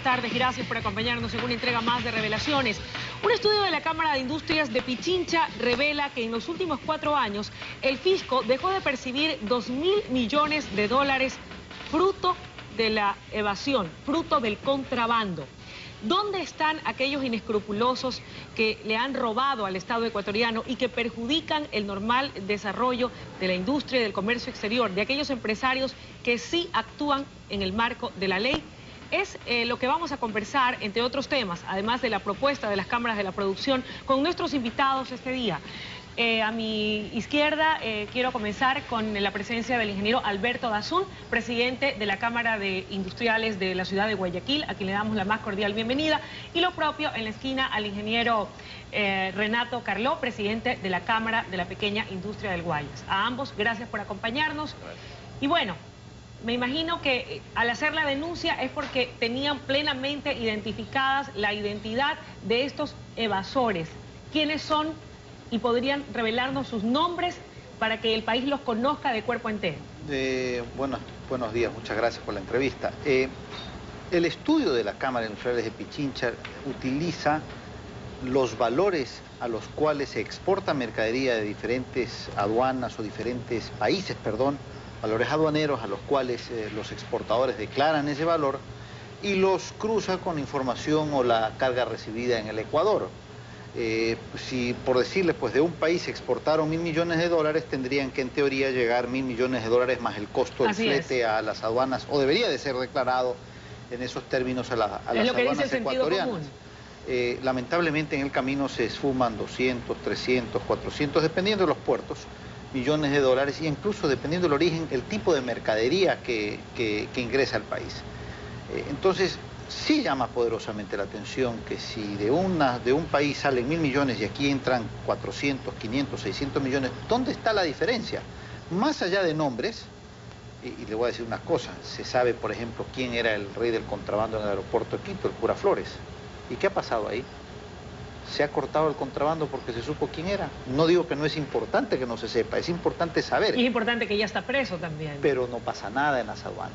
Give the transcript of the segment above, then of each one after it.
tardes. Gracias por acompañarnos en una entrega más de Revelaciones. Un estudio de la Cámara de Industrias de Pichincha revela que en los últimos 4 años el fisco dejó de percibir 2.000 millones de dólares fruto de la evasión, fruto del contrabando. ¿Dónde están aquellos inescrupulosos que le han robado al Estado ecuatoriano y que perjudican el normal desarrollo de la industria y del comercio exterior, de aquellos empresarios que sí actúan en el marco de la ley? Es lo que vamos a conversar, entre otros temas, además de la propuesta de las cámaras de la producción, con nuestros invitados este día. A mi izquierda quiero comenzar con la presencia del ingeniero Alberto Dazún, presidente de la Cámara de Industriales de la ciudad de Guayaquil, a quien le damos la más cordial bienvenida. Y lo propio en la esquina al ingeniero Renato Carló, presidente de la Cámara de la Pequeña Industria del Guayas. A ambos, gracias por acompañarnos. Y bueno, me imagino que al hacer la denuncia es porque tenían plenamente identificadas la identidad de estos evasores. ¿Quiénes son? Y podrían revelarnos sus nombres para que el país los conozca de cuerpo entero. Buenos días, muchas gracias por la entrevista. El estudio de la Cámara de Industriales de Pichincha utiliza los valores a los cuales se exporta mercadería de diferentes aduanas o diferentes países, valores aduaneros a los cuales los exportadores declaran ese valor y los cruza con información o la carga recibida en el Ecuador. Si por decirles, pues de un país exportaron 1.000 millones de dólares, tendrían que en teoría llegar 1.000 millones de dólares más el costo del flete a las aduanas, o debería de ser declarado en esos términos a las aduanas ecuatorianas. Lamentablemente en el camino se esfuman 200, 300, 400, dependiendo de los puertos, millones de dólares, y incluso dependiendo del origen, el tipo de mercadería que ingresa al país. Entonces, sí llama poderosamente la atención que si de un país salen 1.000 millones y aquí entran 400, 500, 600 millones, ¿dónde está la diferencia? Más allá de nombres, y le voy a decir una cosa, se sabe, por ejemplo, quién era el rey del contrabando en el aeropuerto de Quito, el cura Flores. ¿Y qué ha pasado ahí? Se ha cortado el contrabando porque se supo quién era. No digo que no es importante que no se sepa, es importante saber. Y es importante que ya está preso también. Pero no pasa nada en las aduanas.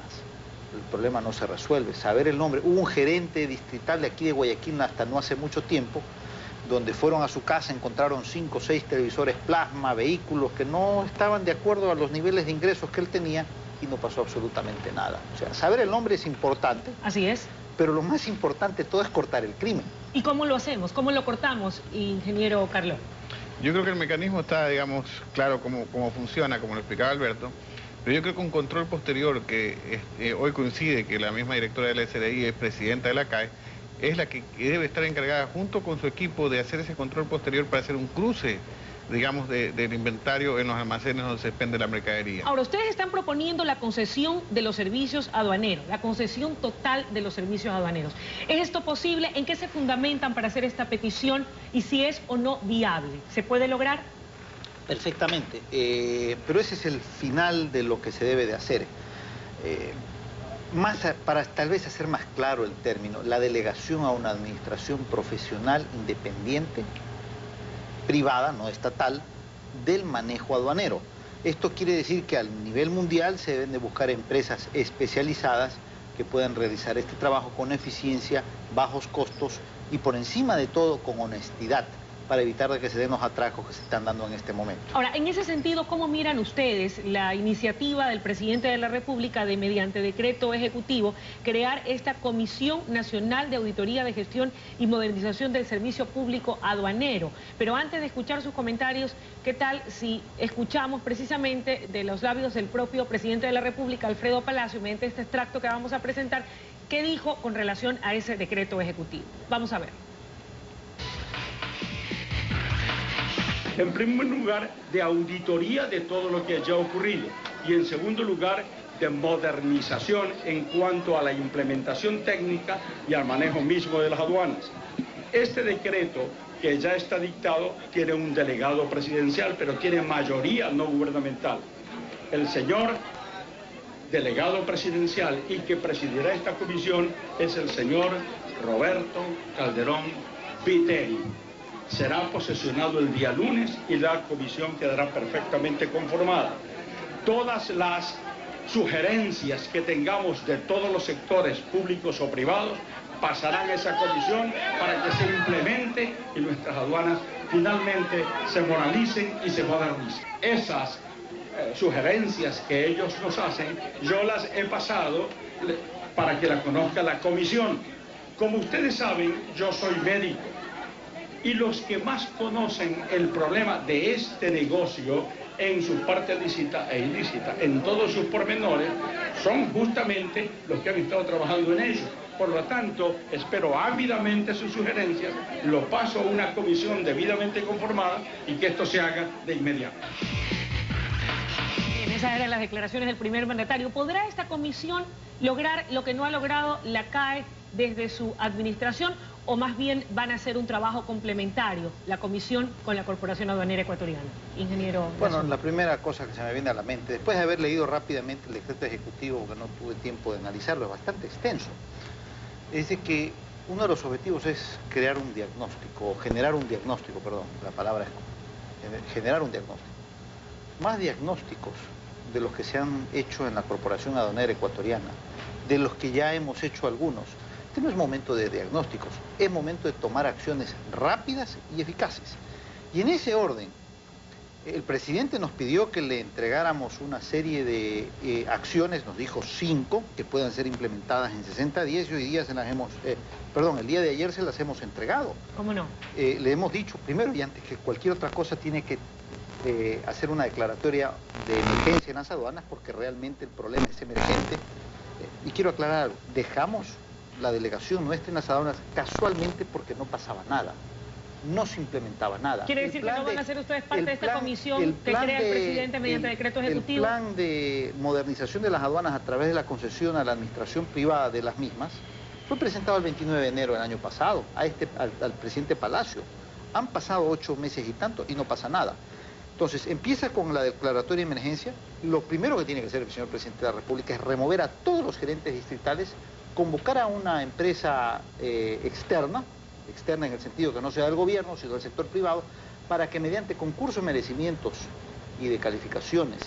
El problema no se resuelve, saber el nombre. Hubo un gerente distrital de aquí de Guayaquil hasta no hace mucho tiempo, donde fueron a su casa, encontraron 5 o 6 televisores plasma, vehículos que no estaban de acuerdo a los niveles de ingresos que él tenía y no pasó absolutamente nada. O sea, saber el nombre es importante. Así es. Pero lo más importante de todo es cortar el crimen. ¿Y cómo lo hacemos? ¿Cómo lo cortamos, ingeniero Carló? Yo creo que el mecanismo está, digamos, claro cómo funciona, como lo explicaba Alberto. Pero yo creo que un control posterior que hoy coincide que la misma directora de la SRI es presidenta de la CAE, es la que debe estar encargada junto con su equipo de hacer ese control posterior para hacer un cruce, digamos, del inventario en los almacenes donde se expende la mercadería. Ahora, ustedes están proponiendo la concesión de los servicios aduaneros, la concesión total de los servicios aduaneros. ¿Es esto posible? ¿En qué se fundamentan para hacer esta petición? Y si es o no viable. ¿Se puede lograr? Perfectamente, pero ese es el final de lo que se debe de hacer. Para tal vez hacer más claro el término, la delegación a una administración profesional independiente, privada, no estatal, del manejo aduanero. Esto quiere decir que al nivel mundial se deben de buscar empresas especializadas que puedan realizar este trabajo con eficiencia, bajos costos y por encima de todo con honestidad, para evitar de que se den los atracos que se están dando en este momento. Ahora, en ese sentido, ¿cómo miran ustedes la iniciativa del presidente de la República de, mediante decreto ejecutivo, crear esta Comisión Nacional de Auditoría de Gestión y Modernización del Servicio Público Aduanero? Pero antes de escuchar sus comentarios, ¿qué tal si escuchamos precisamente de los labios del propio presidente de la República, Alfredo Palacio, mediante este extracto que vamos a presentar, qué dijo con relación a ese decreto ejecutivo? Vamos a ver. En primer lugar, de auditoría de todo lo que haya ocurrido y en segundo lugar, de modernización en cuanto a la implementación técnica y al manejo mismo de las aduanas. Este decreto que ya está dictado tiene un delegado presidencial, pero tiene mayoría no gubernamental. El señor delegado presidencial y que presidirá esta comisión es el señor Roberto Calderón Viteri. Será posesionado el día lunes y la comisión quedará perfectamente conformada. Todas las sugerencias que tengamos de todos los sectores públicos o privados pasarán a esa comisión para que se implemente y nuestras aduanas finalmente se moralicen y se modernicen. Esas sugerencias que ellos nos hacen, yo las he pasado para que las conozca la comisión. Como ustedes saben, yo soy médico y los que más conocen el problema de este negocio en su parte lícita e ilícita, en todos sus pormenores, son justamente los que han estado trabajando en ello. Por lo tanto, espero ávidamente sus sugerencias, lo paso a una comisión debidamente conformada y que esto se haga de inmediato. Esas eran las declaraciones del primer mandatario. ¿Podrá esta comisión lograr lo que no ha logrado la CAE desde su administración, o más bien van a hacer un trabajo complementario, la comisión con la Corporación Aduanera Ecuatoriana? Ingeniero. Bueno, la primera cosa que se me viene a la mente, después de haber leído rápidamente el decreto ejecutivo, que no tuve tiempo de analizarlo, es bastante extenso, es de que uno de los objetivos es crear un diagnóstico, o generar un diagnóstico, perdón, la palabra es generar un diagnóstico. Más diagnósticos de los que se han hecho en la Corporación Aduanera Ecuatoriana, de los que ya hemos hecho algunos. Este no es momento de diagnósticos, es momento de tomar acciones rápidas y eficaces. Y en ese orden, el presidente nos pidió que le entregáramos una serie de acciones, nos dijo 5, que puedan ser implementadas en 60 días, y hoy día se las hemos, el día de ayer se las hemos entregado. ¿Cómo no? Le hemos dicho, primero y antes que cualquier otra cosa, tiene que hacer una declaratoria de emergencia en las aduanas, porque realmente el problema es emergente. Y quiero aclarar algo, dejamos la delegación nuestra en las aduanas casualmente porque no pasaba nada, no se implementaba nada. ¿Quiere decir que no van a ser ustedes parte de esta comisión que crea el presidente mediante decreto ejecutivo? El plan de modernización de las aduanas a través de la concesión a la administración privada de las mismas fue presentado el 29 de enero del año pasado al presidente Palacio. Han pasado 8 meses y tanto y no pasa nada. Entonces, empieza con la declaratoria de emergencia. Lo primero que tiene que hacer el señor presidente de la República es remover a todos los gerentes distritales, convocar a una empresa externa en el sentido que no sea del gobierno, sino del sector privado, para que mediante concurso de merecimientos y de calificaciones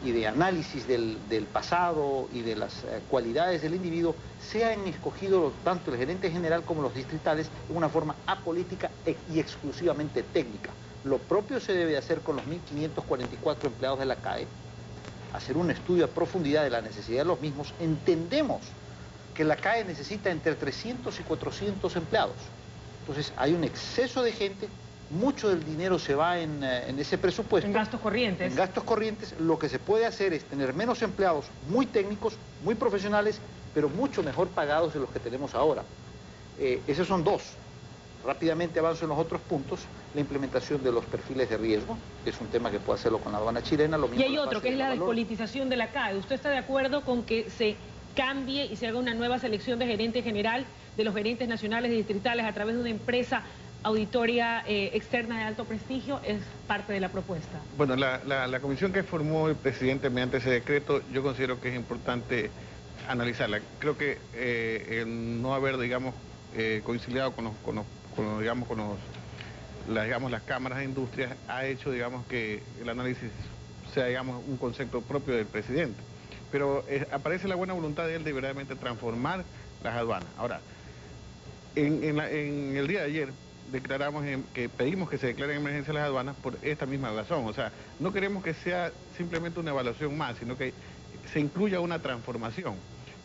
y de análisis del pasado y de las cualidades del individuo, sean escogidos tanto el gerente general como los distritales en una forma apolítica y exclusivamente técnica. Lo propio se debe hacer con los 1.544 empleados de la CAE, hacer un estudio a profundidad de la necesidad de los mismos. Entendemos que la CAE necesita entre 300 y 400 empleados. Entonces hay un exceso de gente, mucho del dinero se va en ese presupuesto. En gastos corrientes. En gastos corrientes. Lo que se puede hacer es tener menos empleados muy técnicos, muy profesionales, pero mucho mejor pagados de los que tenemos ahora. Esos son 2. Rápidamente avanzo en los otros puntos. La implementación de los perfiles de riesgo, que es un tema que puede hacerlo con la aduana chilena. Lo mismo y hay otro, que es la despolitización de la CAE. ¿Usted está de acuerdo con que se cambie y se haga una nueva selección de gerente general de los gerentes nacionales y distritales a través de una empresa auditoria externa de alto prestigio? Es parte de la propuesta. Bueno, la comisión que formó el presidente mediante ese decreto, yo considero que es importante analizarla. Creo que el no haber, digamos, conciliado con las cámaras de industrias ha hecho, digamos, que el análisis sea, digamos, un concepto propio del presidente. Pero aparece la buena voluntad de él de verdaderamente transformar las aduanas. Ahora, en el día de ayer declaramos que pedimos que se declaren emergencia las aduanas por esta misma razón. O sea, no queremos que sea simplemente una evaluación más, sino que se incluya una transformación.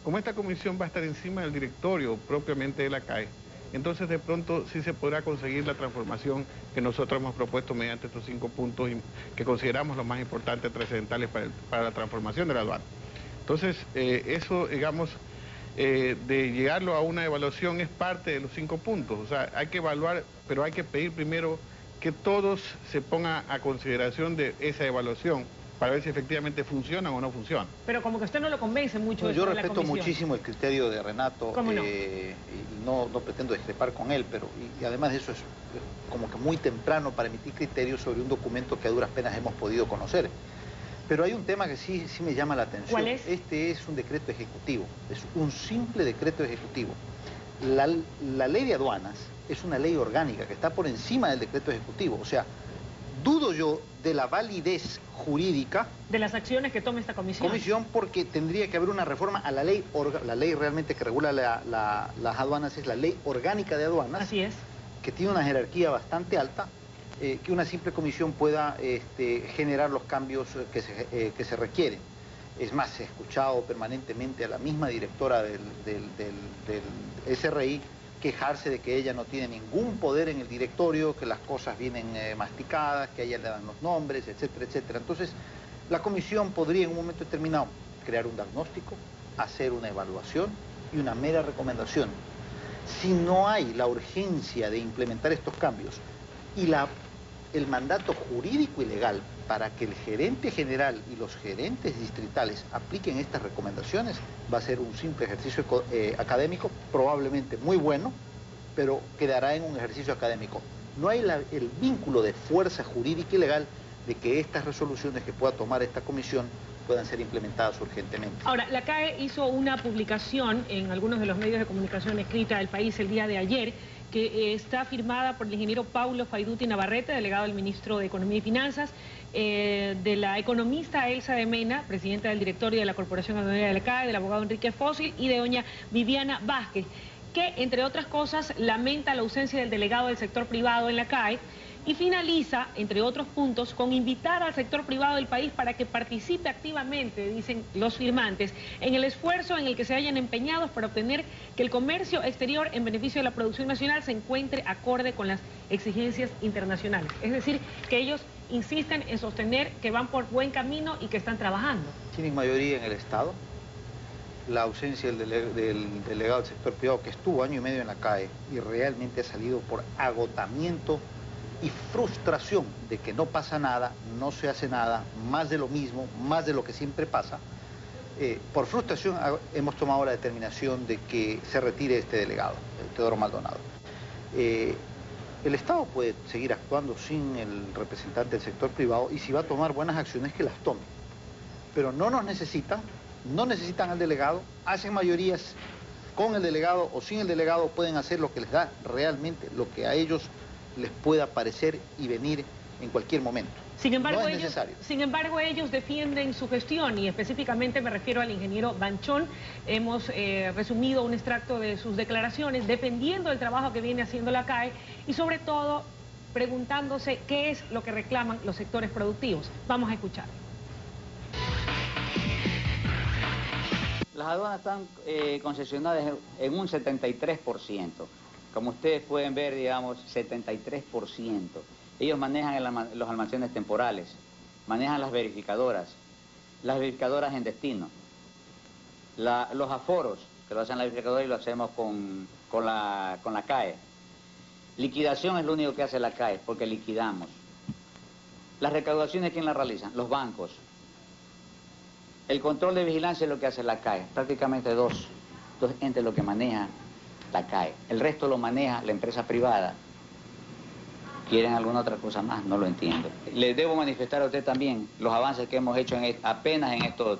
Como esta comisión va a estar encima del directorio propiamente de la CAE, entonces de pronto sí se podrá conseguir la transformación que nosotros hemos propuesto mediante estos 5 puntos que consideramos los más importantes, trascendentales para la transformación de la aduana. Entonces, eso, digamos, de llegarlo a una evaluación es parte de los 5 puntos. O sea, hay que evaluar, pero hay que pedir primero que todos se pongan a consideración de esa evaluación para ver si efectivamente funcionan o no funcionan. Pero como que usted no lo convence mucho. No, yo respeto muchísimo el criterio de Renato. ¿Cómo no? Y no pretendo discrepar con él, pero y además de eso es como que muy temprano para emitir criterios sobre un documento que a duras penas hemos podido conocer. Pero hay un tema que sí me llama la atención. ¿Cuál es? Este es un decreto ejecutivo, es un simple decreto ejecutivo. La ley de aduanas es una ley orgánica que está por encima del decreto ejecutivo, o sea, Dudo yo de la validez jurídica de las acciones que tome esta comisión. Porque tendría que haber una reforma a la ley, la ley realmente que regula las aduanas es la ley orgánica de aduanas. Así es. Que tiene una jerarquía bastante alta, que una simple comisión pueda generar los cambios que se requieren. Es más, he escuchado permanentemente a la misma directora del SRI quejarse de que ella no tiene ningún poder en el directorio, que las cosas vienen masticadas, que a ella le dan los nombres, etcétera, etcétera. Entonces, la comisión podría en un momento determinado crear un diagnóstico, hacer una evaluación y una mera recomendación. Si no hay la urgencia de implementar estos cambios y el mandato jurídico y legal para que el gerente general y los gerentes distritales apliquen estas recomendaciones, va a ser un simple ejercicio académico, probablemente muy bueno, pero quedará en un ejercicio académico. No hay el vínculo de fuerza jurídica y legal de que estas resoluciones que pueda tomar esta comisión puedan ser implementadas urgentemente. Ahora, la CAE hizo una publicación en algunos de los medios de comunicación escrita del país el día de ayer, que está firmada por el ingeniero Paulo Faiduti Navarrete, delegado del ministro de Economía y Finanzas, de la economista Elsa de Mena, presidenta del directorio de la Corporación Aduanera de la CAE, del abogado Enrique Fósil y de doña Viviana Vázquez, que, entre otras cosas, lamenta la ausencia del delegado del sector privado en la CAE y finaliza, entre otros puntos, con invitar al sector privado del país para que participe activamente, dicen los firmantes, en el esfuerzo en el que se hayan empeñados para obtener que el comercio exterior en beneficio de la producción nacional se encuentre acorde con las exigencias internacionales. Es decir, que ellos insisten en sostener que van por buen camino y que están trabajando. Tienen mayoría en el Estado. La ausencia del delegado del sector privado, que estuvo año y medio en la CAE y realmente ha salido por agotamiento y frustración de que no pasa nada, no se hace nada, más de lo mismo, más de lo que siempre pasa. Por frustración hemos tomado la determinación de que se retire este delegado, Teodoro Maldonado. El Estado puede seguir actuando sin el representante del sector privado y si va a tomar buenas acciones que las tome. Pero no nos necesitan, no necesitan al delegado, hacen mayorías con el delegado o sin el delegado, pueden hacer lo que les da realmente, lo que a ellos les pueda parecer y venir en cualquier momento. Sin embargo, no es necesario. Sin embargo, ellos defienden su gestión y específicamente me refiero al ingeniero Banchón. Hemos resumido un extracto de sus declaraciones defendiendo el trabajo que viene haciendo la CAE y sobre todo preguntándose qué es lo que reclaman los sectores productivos. Vamos a escuchar. Las aduanas están concesionadas en un 73%. Como ustedes pueden ver, digamos, 73%. Ellos manejan los almacenes temporales, manejan las verificadoras en destino, los aforos, que lo hacen la verificadora y lo hacemos con la CAE. Liquidación es lo único que hace la CAE, porque liquidamos. Las recaudaciones, ¿quién las realizan? Los bancos. El control de vigilancia es lo que hace la CAE, prácticamente dos entes lo que maneja la CAE. El resto lo maneja la empresa privada. ¿Quieren alguna otra cosa más? No lo entiendo. Les debo manifestar a usted también los avances que hemos hecho apenas en estos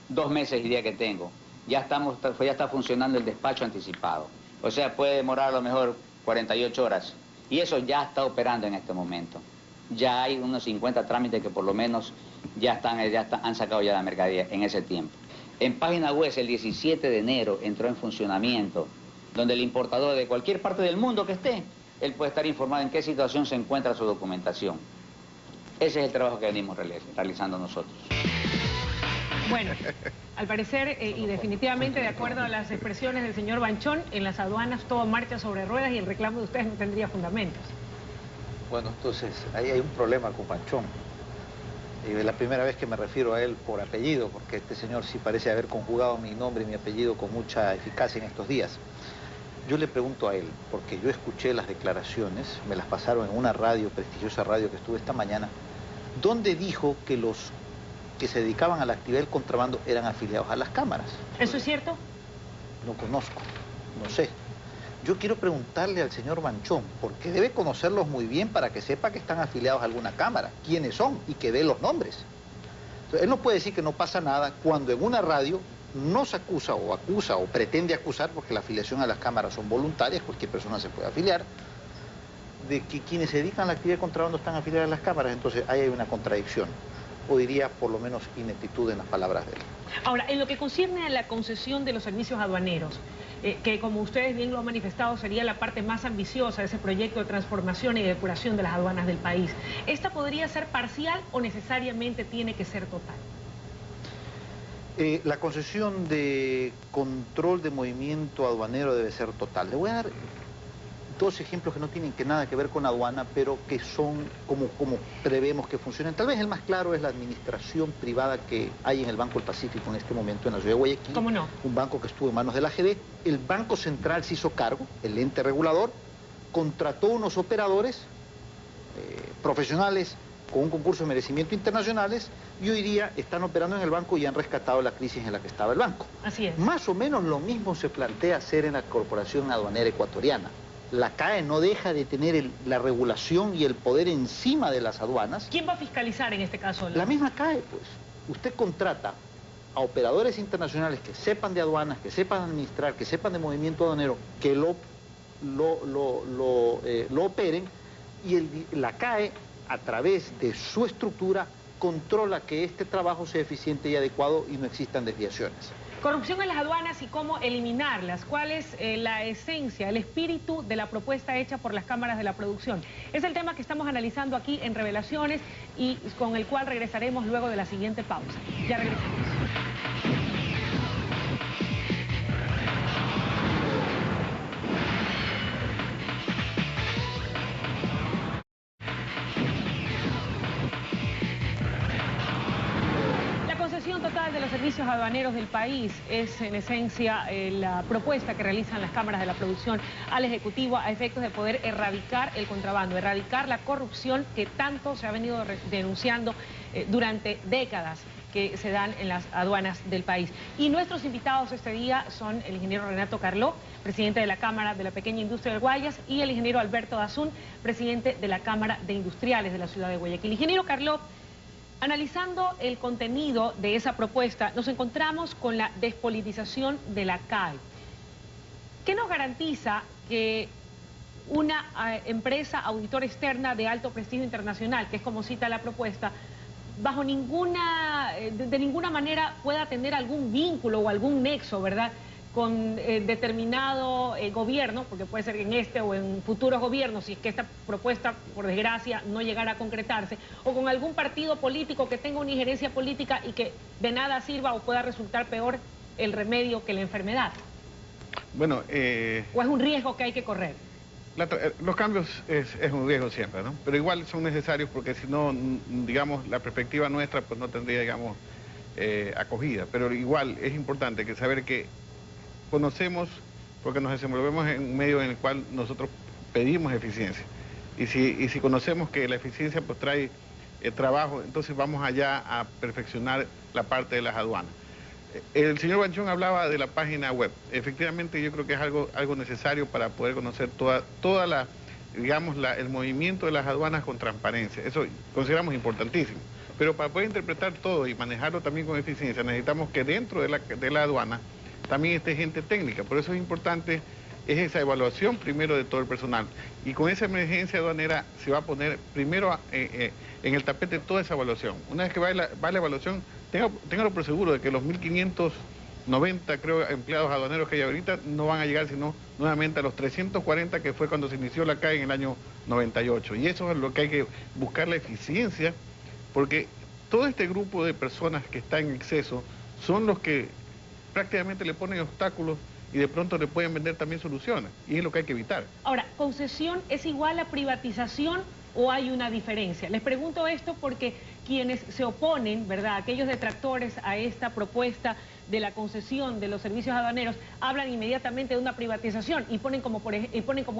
2 meses y día que tengo. Ya está funcionando el despacho anticipado. O sea, puede demorar a lo mejor 48 horas. Y eso ya está operando en este momento. Ya hay unos 50 trámites que por lo menos han sacado ya la mercadería en ese tiempo. En página web el 17 de enero entró en funcionamiento, donde el importador de cualquier parte del mundo que esté, él puede estar informado en qué situación se encuentra su documentación. Ese es el trabajo que venimos realizando nosotros. Bueno, al parecer y definitivamente de acuerdo a las expresiones del señor Banchón, en las aduanas todo marcha sobre ruedas y el reclamo de ustedes no tendría fundamentos. Bueno, entonces ahí hay un problema con Banchón. Es la primera vez que me refiero a él por apellido, porque este señor sí parece haber conjugado mi nombre y mi apellido con mucha eficacia en estos días. Yo le pregunto a él, porque yo escuché las declaraciones, me las pasaron en una radio, prestigiosa radio que estuve esta mañana, donde dijo que los que se dedicaban a la actividad del contrabando eran afiliados a las cámaras. ¿Eso es cierto? No conozco, no sé. Yo quiero preguntarle al señor Banchón, porque debe conocerlos muy bien para que sepa que están afiliados a alguna cámara, quiénes son y que dé los nombres. Entonces, él no puede decir que no pasa nada cuando en una radio no se acusa o pretende acusar, porque la afiliación a las cámaras son voluntarias, cualquier persona se puede afiliar, de que quienes se dedican a la actividad de contrabando están afiliados a las cámaras, entonces ahí hay una contradicción, o diría por lo menos ineptitud en las palabras de él. Ahora, en lo que concierne a la concesión de los servicios aduaneros, que como ustedes bien lo han manifestado sería la parte más ambiciosa de ese proyecto de transformación y depuración de las aduanas del país, ¿esta podría ser parcial o necesariamente tiene que ser total? La concesión de control de movimiento aduanero debe ser total. Le voy a dar dos ejemplos que no tienen nada que ver con aduana, pero que son como prevemos que funcionen. Tal vez el más claro es la administración privada que hay en el Banco del Pacífico en este momento en la ciudad de Guayaquil. ¿Cómo no? Un banco que estuvo en manos de la AGD. El Banco Central se hizo cargo, el ente regulador, contrató unos operadores profesionales con un concurso de merecimiento internacionales y hoy día están operando en el banco y han rescatado la crisis en la que estaba el banco. Así es. Más o menos lo mismo se plantea hacer en la Corporación Aduanera Ecuatoriana. La CAE no deja de tener la regulación y el poder encima de las aduanas. ¿Quién va a fiscalizar en este caso? La misma CAE, pues. Usted contrata a operadores internacionales que sepan de aduanas, que sepan administrar, que sepan de movimiento aduanero, que lo operen, y la CAE, a través de su estructura, controla que este trabajo sea eficiente y adecuado y no existan desviaciones. Corrupción en las aduanas y cómo eliminarlas. ¿Cuál es la esencia, el espíritu de la propuesta hecha por las cámaras de la producción? Es el tema que estamos analizando aquí en Revelaciones y con el cual regresaremos luego de la siguiente pausa. Ya regresamos. Total de los servicios aduaneros del país es en esencia la propuesta que realizan las cámaras de la producción al Ejecutivo a efectos de poder erradicar el contrabando, erradicar la corrupción que tanto se ha venido denunciando durante décadas que se dan en las aduanas del país. Y nuestros invitados este día son el ingeniero Renato Carló, presidente de la Cámara de la Pequeña Industria del Guayas, y el ingeniero Alberto Dazún, presidente de la Cámara de Industriales de la ciudad de Guayaquil. Ingeniero Carló, analizando el contenido de esa propuesta, nos encontramos con la despolitización de la CAE. ¿Qué nos garantiza que una empresa auditora externa de alto prestigio internacional, que es como cita la propuesta, de ninguna manera pueda tener algún vínculo o algún nexo, ¿verdad?, con determinado gobierno, porque puede ser en este o en futuros gobiernos, si es que esta propuesta, por desgracia, no llegara a concretarse, o con algún partido político que tenga una injerencia política y que de nada sirva o pueda resultar peor el remedio que la enfermedad? Bueno, ¿O es un riesgo que hay que correr? Los cambios es un riesgo siempre, ¿no? Pero igual son necesarios porque si no, digamos, la perspectiva nuestra pues no tendría, digamos, acogida. Pero igual es importante que saber que conocemos, porque nos desenvolvemos en un medio en el cual nosotros pedimos eficiencia. Y si conocemos que la eficiencia pues trae trabajo, entonces vamos allá a perfeccionar la parte de las aduanas. El señor Banchón hablaba de la página web. Efectivamente yo creo que es algo necesario para poder conocer toda la, digamos, el movimiento de las aduanas con transparencia. Eso consideramos importantísimo. Pero para poder interpretar todo y manejarlo también con eficiencia, necesitamos que dentro de la aduana también esté gente técnica. Por eso es importante esa evaluación primero de todo el personal. Y con esa emergencia aduanera se va a poner primero en el tapete toda esa evaluación. Una vez que va la evaluación, téngalo por seguro de que los 1.590, creo, empleados aduaneros que hay ahorita no van a llegar sino nuevamente a los 340 que fue cuando se inició la CAE en el año 98. Y eso es lo que hay que buscar, la eficiencia, porque todo este grupo de personas que está en exceso son los que prácticamente le ponen obstáculos y de pronto le pueden vender también soluciones, y es lo que hay que evitar. Ahora, ¿concesión es igual a privatización o hay una diferencia? Les pregunto esto porque quienes se oponen, ¿verdad?, aquellos detractores a esta propuesta de la concesión de los servicios aduaneros, hablan inmediatamente de una privatización y ponen como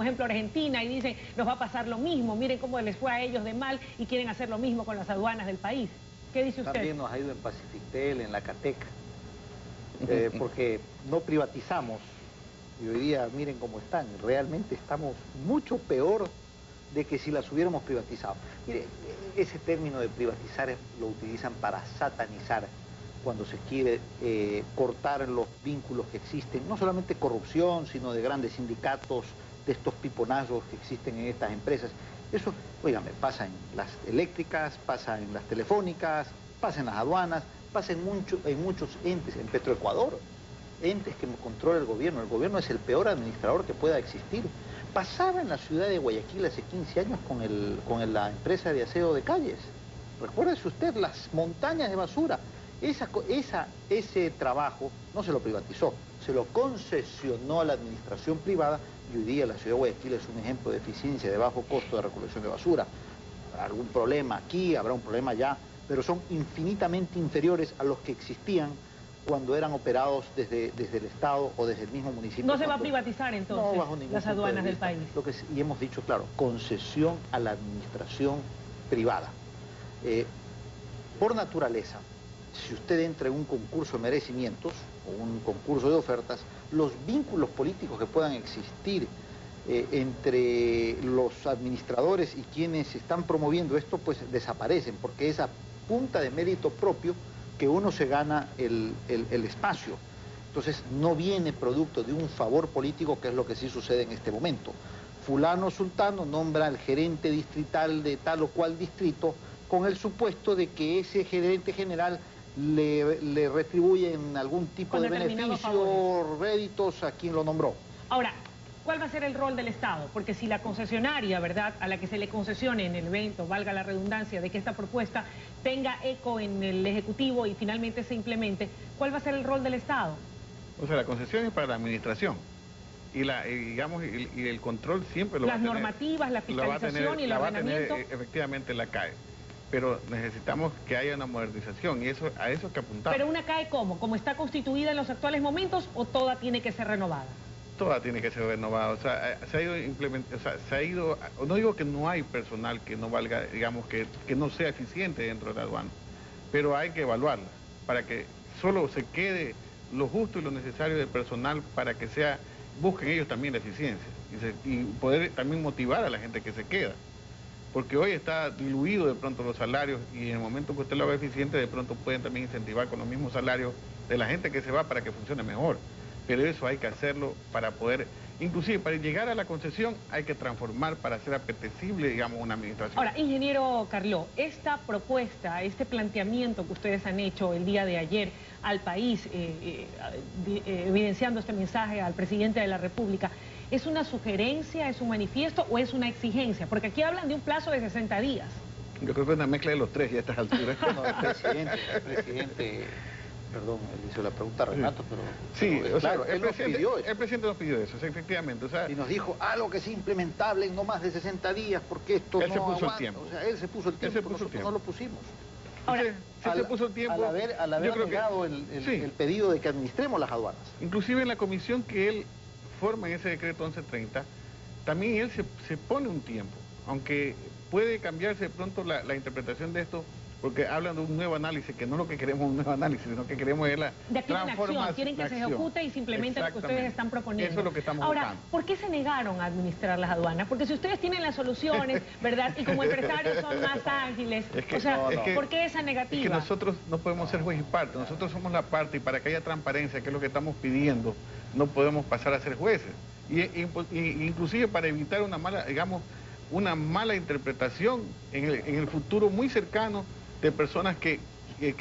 ejemplo Argentina y dicen, nos va a pasar lo mismo, miren cómo les fue a ellos de mal y quieren hacer lo mismo con las aduanas del país. ¿Qué dice usted? También nos ha ido en Pacifictel, en la Cateca. Porque no privatizamos y hoy día miren cómo están, realmente estamos mucho peor de que si las hubiéramos privatizado. Mire, ese término de privatizar lo utilizan para satanizar cuando se quiere cortar los vínculos que existen, no solamente corrupción, sino de grandes sindicatos estos piponazos que existen en estas empresas. Eso, óigame, pasa en las eléctricas, pasa en las telefónicas, pasa en las aduanas, pasa en muchos entes, en Petroecuador, entes que controla el gobierno. El gobierno es el peor administrador que pueda existir. Pasaba en la ciudad de Guayaquil hace 15 años con la empresa de aseo de calles. Recuérdese usted las montañas de basura. Ese trabajo no se lo privatizó, se lo concesionó a la administración privada y hoy día la ciudad de Guayaquil es un ejemplo de eficiencia, de bajo costo de recolección de basura. Habrá algún problema aquí, habrá un problema allá, pero son infinitamente inferiores a los que existían cuando eran operados desde el Estado o desde el mismo municipio. ¿No se va a privatizar entonces las aduanas del país? Y hemos dicho, claro, concesión a la administración privada. Por naturaleza, si usted entra en un concurso de merecimientos o un concurso de ofertas, los vínculos políticos que puedan existir entre los administradores y quienes están promoviendo esto, pues desaparecen, porque es a punta de mérito propio que uno se gana el espacio. Entonces no viene producto de un favor político, que es lo que sí sucede en este momento. Fulano sultano nombra al gerente distrital de tal o cual distrito con el supuesto de que ese gerente general le retribuyen algún tipo de beneficio, réditos a quien lo nombró. Ahora, ¿cuál va a ser el rol del Estado? Porque si la concesionaria, ¿verdad?, a la que se le concesione en el evento, valga la redundancia, de que esta propuesta tenga eco en el Ejecutivo y finalmente se implemente, ¿cuál va a ser el rol del Estado? O sea, la concesión es para la administración y el control siempre lo va a tener. Las normativas, la fiscalización y el ordenamiento. Efectivamente la CAE. Pero necesitamos que haya una modernización y a eso es que apuntamos. ¿Pero una CAE cómo? ¿Cómo está constituida en los actuales momentos o toda tiene que ser renovada? Toda tiene que ser renovada. O sea, no digo que no hay personal que no valga, digamos, que no sea eficiente dentro de la aduana, pero hay que evaluarla para que solo se quede lo justo y lo necesario de personal para que busquen ellos también la eficiencia y poder también motivar a la gente que se queda. Porque hoy está diluido de pronto los salarios y en el momento que usted lo haga eficiente, de pronto pueden también incentivar con los mismos salarios de la gente que se va para que funcione mejor. Pero eso hay que hacerlo para poder, inclusive para llegar a la concesión hay que transformar para hacer apetecible, digamos, una administración. Ahora, ingeniero Carló, esta propuesta, este planteamiento que ustedes han hecho el día de ayer al país, evidenciando este mensaje al presidente de la República, ¿es una sugerencia, es un manifiesto o es una exigencia? Porque aquí hablan de un plazo de 60 días. Yo creo que es una mezcla de los tres y a estas alturas. No, el presidente, perdón, él hizo la pregunta a Renato, pero... Sí, pero, claro, el presidente nos pidió eso, efectivamente. O sea, y nos dijo algo que es implementable en no más de 60 días, porque esto él no se puso aguanta. El tiempo. O sea, él se puso el tiempo, nosotros no lo pusimos. Ahora, se puso el tiempo. Al haber negado el pedido de que administremos las aduanas. Inclusive en la comisión que él forma en ese decreto 1130, también él se pone un tiempo, aunque puede cambiarse de pronto la interpretación de esto, porque hablan de un nuevo análisis, que no es lo que queremos un nuevo análisis, sino que queremos es la de aquí en acción, quieren que se ejecute y simplemente lo que ustedes están proponiendo. Eso es lo que estamos Ahora, buscando. ¿por qué se negaron a administrar las aduanas? Porque si ustedes tienen las soluciones, ¿verdad? Y como empresarios son más ágiles, ¿por qué esa negativa? Es que nosotros no podemos ser juez y parte, nosotros somos la parte y para que haya transparencia, que es lo que estamos pidiendo, no podemos pasar a ser jueces. Y inclusive para evitar una mala interpretación en el futuro muy cercano de personas que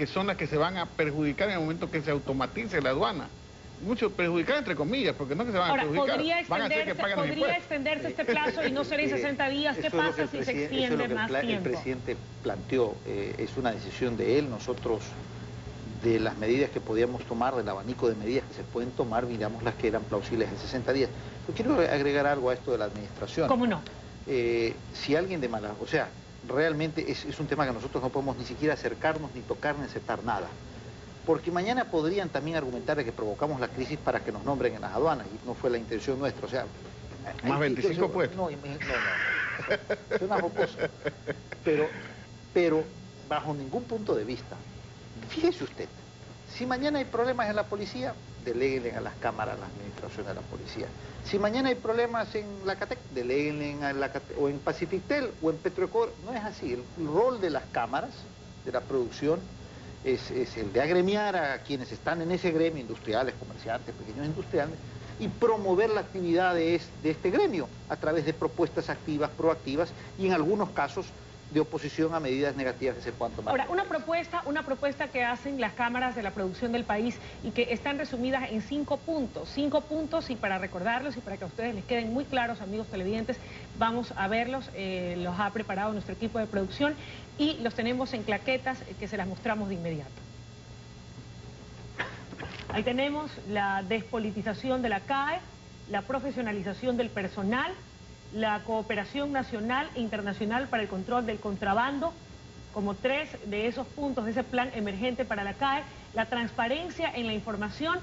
son las que se van a perjudicar en el momento que se automatice la aduana. Mucho perjudicar entre comillas, porque no es que se van a perjudicar, van a hacer que paguen los impuestos. ¿Podría extenderse este plazo y no ser en 60 días? ¿Qué pasa si se extiende más tiempo? El presidente planteó, es una decisión de él. Nosotros, de las medidas que podíamos tomar, del abanico de medidas que se pueden tomar, miramos las que eran plausibles en 60 días. Yo quiero agregar algo a esto de la administración. ¿Cómo no? Si alguien de mala... O sea, realmente es un tema que nosotros no podemos ni siquiera acercarnos, ni tocar, ni aceptar nada. Porque mañana podrían también argumentar de que provocamos la crisis para que nos nombren en las aduanas, y no fue la intención nuestra. O sea, más 25 puestos. No, suena jocoso. Pero bajo ningún punto de vista, fíjese usted, si mañana hay problemas en la policía, deléguenle a las cámaras la administración de la policía. Si mañana hay problemas en la CATEC, deléguenle o en Pacifictel o en Petroecuador. No es así. El rol de las cámaras, de la producción, es el de agremiar a quienes están en ese gremio, industriales, comerciantes, pequeños industriales, y promover la actividad de este gremio a través de propuestas activas, proactivas y en algunos casos de oposición a medidas negativas que se puedan tomar. Ahora, una propuesta que hacen las cámaras de la producción del país y que están resumidas en 5 puntos. 5 puntos, y para recordarlos y para que a ustedes les queden muy claros, amigos televidentes, vamos a verlos. Los ha preparado nuestro equipo de producción y los tenemos en claquetas que se las mostramos de inmediato. Ahí tenemos la despolitización de la CAE, la profesionalización del personal, la cooperación nacional e internacional para el control del contrabando, como 3 de esos puntos de ese plan emergente para la CAE, la transparencia en la información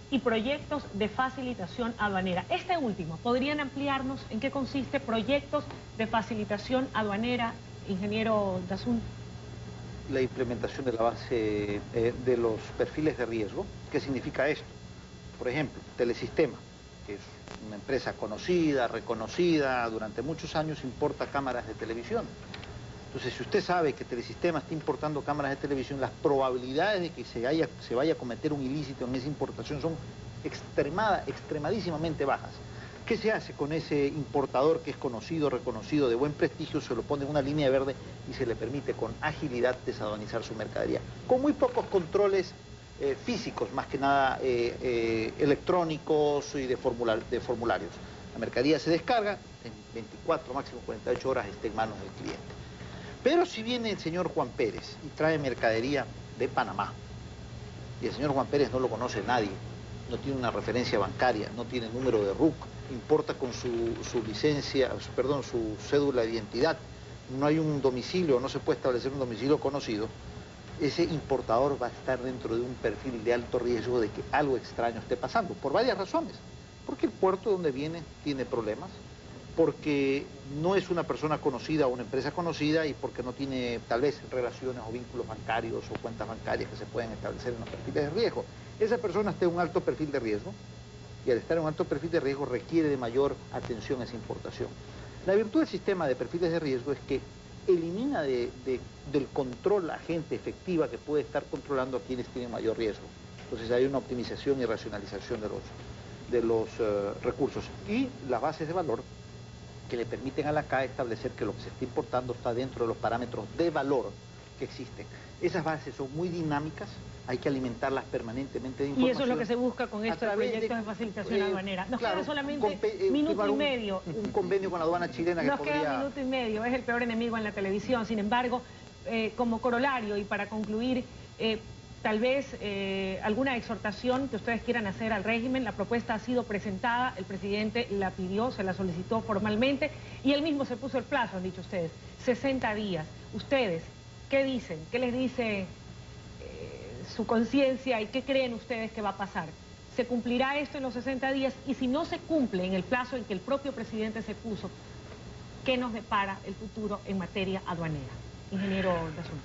y proyectos de facilitación aduanera. Este último, ¿podrían ampliarnos en qué consiste proyectos de facilitación aduanera, ingeniero Dazun? La implementación de la base de los perfiles de riesgo. ¿Qué significa esto? Por ejemplo, Telesistema, que es una empresa conocida, reconocida, durante muchos años importa cámaras de televisión. Entonces, si usted sabe que Telesistema está importando cámaras de televisión, las probabilidades de que se vaya a cometer un ilícito en esa importación son extremadísimamente bajas. ¿Qué se hace con ese importador que es conocido, reconocido, de buen prestigio? Se lo pone en una línea verde y se le permite con agilidad desaduanizar su mercadería, con muy pocos controles físicos, más que nada electrónicos y de formularios. La mercadería se descarga, en 24, máximo 48 horas está en manos del cliente. Pero si viene el señor Juan Pérez y trae mercadería de Panamá, y el señor Juan Pérez no lo conoce nadie, no tiene una referencia bancaria, no tiene número de RUC, importa con su cédula de identidad, no hay un domicilio, no se puede establecer un domicilio conocido, ese importador va a estar dentro de un perfil de alto riesgo de que algo extraño esté pasando, por varias razones. Porque el puerto donde viene tiene problemas, porque no es una persona conocida o una empresa conocida y porque no tiene tal vez relaciones o vínculos bancarios o cuentas bancarias que se pueden establecer en los perfiles de riesgo. Esa persona está en un alto perfil de riesgo y al estar en un alto perfil de riesgo requiere de mayor atención a esa importación. La virtud del sistema de perfiles de riesgo es que elimina del control a gente efectiva que puede estar controlando a quienes tienen mayor riesgo. Entonces hay una optimización y racionalización de los recursos y las bases de valor que le permiten a la CAE establecer que lo que se está importando está dentro de los parámetros de valor que existen. Esas bases son muy dinámicas, hay que alimentarlas permanentemente de información. Y eso es lo que se busca con estos proyectos de facilitación aduanera. Nos queda solamente minuto y medio. Un convenio con la aduana chilena que podría... Nos queda minuto y medio, es el peor enemigo en la televisión. Sin embargo, como corolario y para concluir, tal vez alguna exhortación que ustedes quieran hacer al régimen. La propuesta ha sido presentada, el presidente la pidió, se la solicitó formalmente y él mismo se puso el plazo, han dicho ustedes, 60 días. Ustedes, ¿qué dicen? ¿Qué les dice su conciencia y qué creen ustedes que va a pasar? ¿Se cumplirá esto en los 60 días? Y si no se cumple en el plazo en que el propio presidente se puso, ¿qué nos depara el futuro en materia aduanera? Ingeniero Dazun.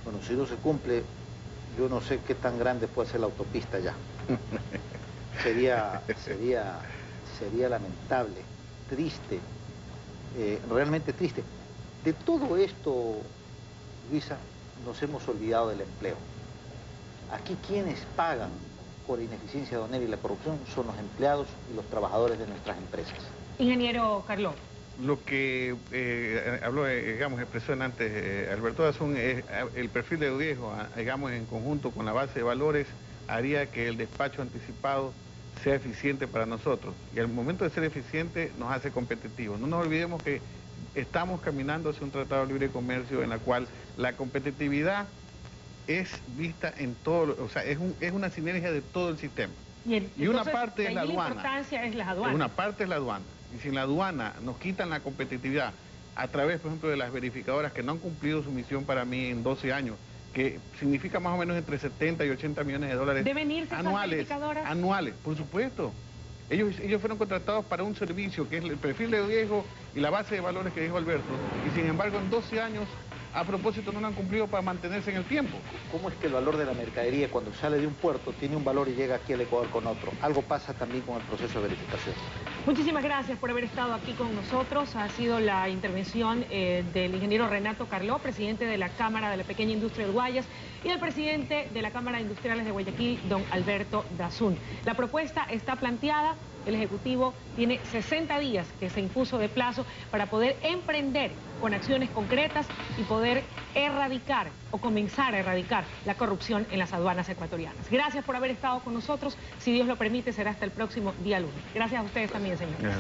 Bueno, si no se cumple, yo no sé qué tan grande puede ser la autopista ya. Sería lamentable, triste, realmente triste. De todo esto, Luisa, nos hemos olvidado del empleo. Aquí quienes pagan por la ineficiencia aduanera y la corrupción son los empleados y los trabajadores de nuestras empresas. Ingeniero Carló. Lo que expresó antes Alberto Dazun, el perfil de riesgo, digamos, en conjunto con la base de valores, haría que el despacho anticipado sea eficiente para nosotros. Y al momento de ser eficiente nos hace competitivos. No nos olvidemos que estamos caminando hacia un tratado de libre comercio en la cual la competitividad es vista en todo, o sea, es una sinergia de todo el sistema. Y una parte es la aduana. La importancia es las aduanas. Una parte es la aduana. Y si en la aduana nos quitan la competitividad a través, por ejemplo, de las verificadoras que no han cumplido su misión para mí en 12 años, que significa más o menos entre 70 y 80 millones de dólares ¿deben irse anuales, por supuesto. Ellos fueron contratados para un servicio que es el perfil de riesgo y la base de valores que dijo Alberto, y sin embargo en 12 años a propósito no lo han cumplido para mantenerse en el tiempo. ¿Cómo es que el valor de la mercadería cuando sale de un puerto tiene un valor y llega aquí al Ecuador con otro? Algo pasa también con el proceso de verificación. Muchísimas gracias por haber estado aquí con nosotros. Ha sido la intervención del ingeniero Renato Carló, presidente de la Cámara de la Pequeña Industria de Guayas, y el presidente de la Cámara de Industriales de Guayaquil, don Alberto Dazun. La propuesta está planteada el Ejecutivo tiene 60 días que se impuso de plazo para poder emprender con acciones concretas y poder erradicar o comenzar a erradicar la corrupción en las aduanas ecuatorianas. Gracias por haber estado con nosotros. Si Dios lo permite, será hasta el próximo día lunes. Gracias a ustedes también, señores.